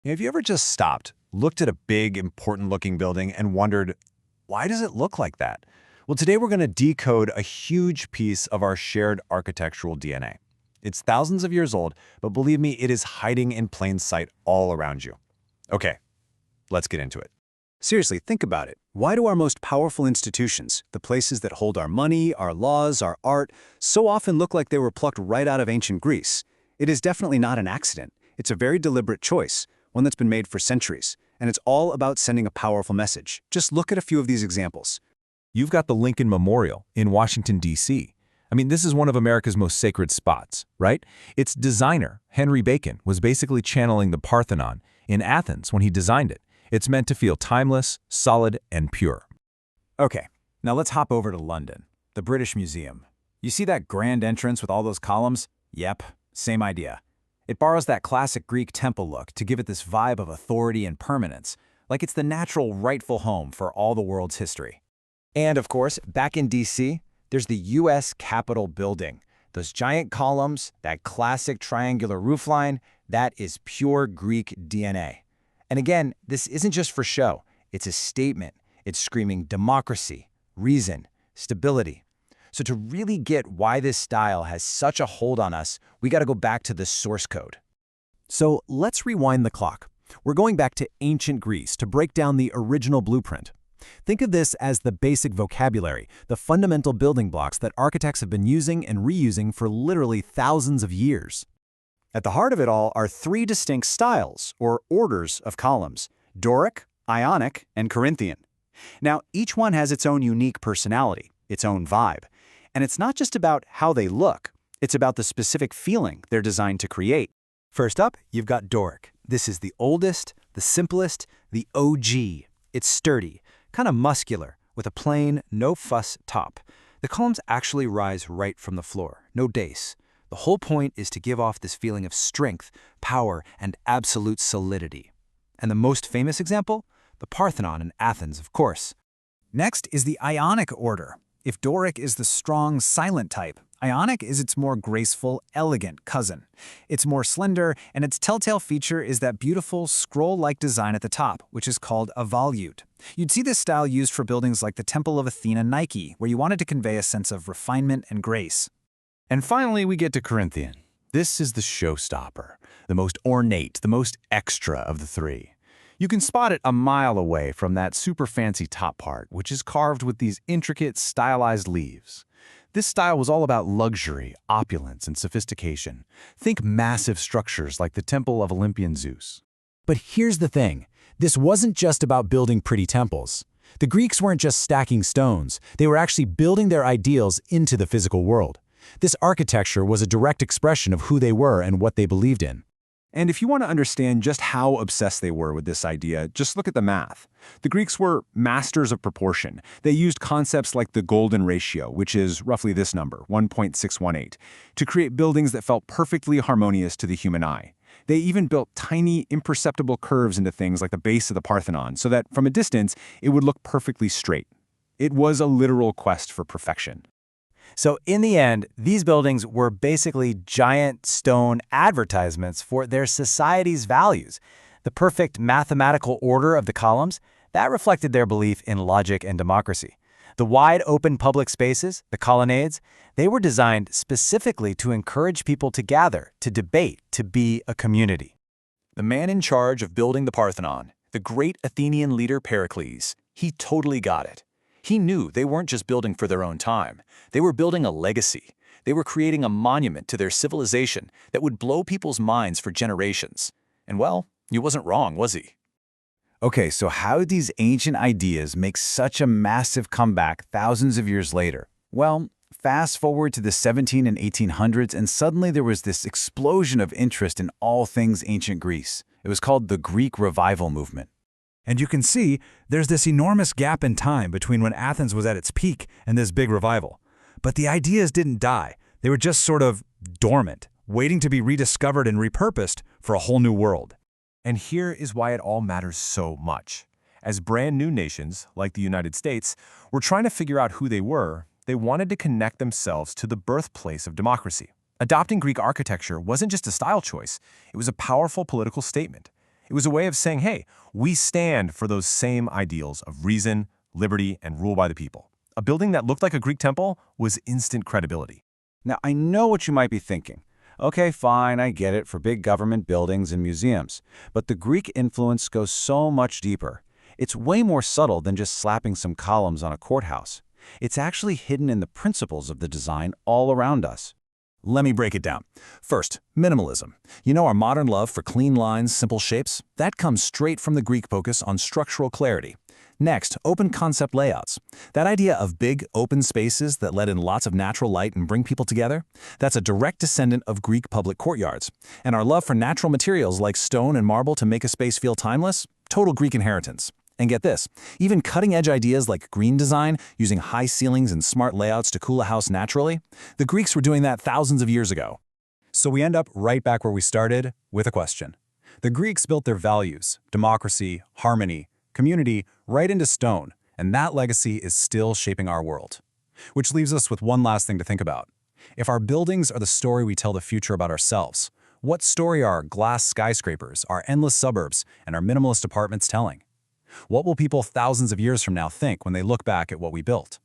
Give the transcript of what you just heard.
Have you ever just stopped, looked at a big, important-looking building, and wondered, why does it look like that? Well, today we're going to decode a huge piece of our shared architectural DNA. It's thousands of years old, but believe me, it is hiding in plain sight all around you. Okay, let's get into it. Seriously, think about it. Why do our most powerful institutions, the places that hold our money, our laws, our art, so often look like they were plucked right out of ancient Greece? It is definitely not an accident. It's a very deliberate choice, one that's been made for centuries, and it's all about sending a powerful message. Just look at a few of these examples. You've got the Lincoln Memorial in Washington, D.C. I mean, this is one of America's most sacred spots, right? Its designer, Henry Bacon, was basically channeling the Parthenon in Athens when he designed it. It's meant to feel timeless, solid, and pure. Okay, now let's hop over to London, the British Museum. You see that grand entrance with all those columns? Yep, same idea. It borrows that classic Greek temple look to give it this vibe of authority and permanence, like it's the natural, rightful home for all the world's history. And of course, back in D.C., there's the U.S. Capitol building. Those giant columns, that classic triangular roofline, that is pure Greek DNA. And again, this isn't just for show. It's a statement. It's screaming democracy, reason, stability. So to really get why this style has such a hold on us, we got to go back to the source code. So let's rewind the clock. We're going back to ancient Greece to break down the original blueprint. Think of this as the basic vocabulary, the fundamental building blocks that architects have been using and reusing for literally thousands of years. At the heart of it all are three distinct styles, or orders of columns: Doric, Ionic, and Corinthian. Now, each one has its own unique personality, its own vibe. And it's not just about how they look, it's about the specific feeling they're designed to create. First up, you've got Doric. This is the oldest, the simplest, the OG. It's sturdy, kind of muscular, with a plain, no-fuss top. The columns actually rise right from the floor, no dais. The whole point is to give off this feeling of strength, power, and absolute solidity. And the most famous example? The Parthenon in Athens, of course. Next is the Ionic order. If Doric is the strong, silent type, Ionic is its more graceful, elegant cousin. It's more slender, and its telltale feature is that beautiful, scroll-like design at the top, which is called a volute. You'd see this style used for buildings like the Temple of Athena Nike, where you wanted to convey a sense of refinement and grace. And finally, we get to Corinthian. This is the showstopper, the most ornate, the most extra of the three. You can spot it a mile away from that super fancy top part, which is carved with these intricate, stylized leaves. This style was all about luxury, opulence, and sophistication. Think massive structures like the Temple of Olympian Zeus. But here's the thing. This wasn't just about building pretty temples. The Greeks weren't just stacking stones. They were actually building their ideals into the physical world. This architecture was a direct expression of who they were and what they believed in. And if you want to understand just how obsessed they were with this idea, just look at the math. The Greeks were masters of proportion. They used concepts like the golden ratio, which is roughly this number, 1.618, to create buildings that felt perfectly harmonious to the human eye. They even built tiny, imperceptible curves into things like the base of the Parthenon, so that from a distance, it would look perfectly straight. It was a literal quest for perfection. So in the end, these buildings were basically giant stone advertisements for their society's values. The perfect mathematical order of the columns, that reflected their belief in logic and democracy. The wide open public spaces, the colonnades, they were designed specifically to encourage people to gather, to debate, to be a community. The man in charge of building the Parthenon, the great Athenian leader Pericles, he totally got it. He knew they weren't just building for their own time. They were building a legacy. They were creating a monument to their civilization that would blow people's minds for generations. And well, he wasn't wrong, was he? Okay, so how did these ancient ideas make such a massive comeback thousands of years later? Well, fast forward to the 17 and 1800s, and suddenly there was this explosion of interest in all things ancient Greece. It was called the Greek Revival movement. And you can see there's this enormous gap in time between when Athens was at its peak and this big revival. But the ideas didn't die. They were just sort of dormant, waiting to be rediscovered and repurposed for a whole new world. And here is why it all matters so much. As brand new nations, like the United States, were trying to figure out who they were, they wanted to connect themselves to the birthplace of democracy. Adopting Greek architecture wasn't just a style choice, it was a powerful political statement. It was a way of saying, hey, we stand for those same ideals of reason, liberty, and rule by the people. A building that looked like a Greek temple was instant credibility. Now, I know what you might be thinking. Okay, fine, I get it for big government buildings and museums. But the Greek influence goes so much deeper. It's way more subtle than just slapping some columns on a courthouse. It's actually hidden in the principles of the design all around us. Let me break it down. First, minimalism. You know our modern love for clean lines, simple shapes? That comes straight from the Greek focus on structural clarity. Next, open concept layouts. That idea of big, open spaces that let in lots of natural light and bring people together, that's a direct descendant of Greek public courtyards. And our love for natural materials like stone and marble to make a space feel timeless, total Greek inheritance. And get this, even cutting-edge ideas like green design, using high ceilings and smart layouts to cool a house naturally, the Greeks were doing that thousands of years ago. So we end up right back where we started, with a question. The Greeks built their values, democracy, harmony, community, right into stone, and that legacy is still shaping our world. Which leaves us with one last thing to think about. If our buildings are the story we tell the future about ourselves, what story are our glass skyscrapers, our endless suburbs, and our minimalist apartments telling? What will people thousands of years from now think when they look back at what we built?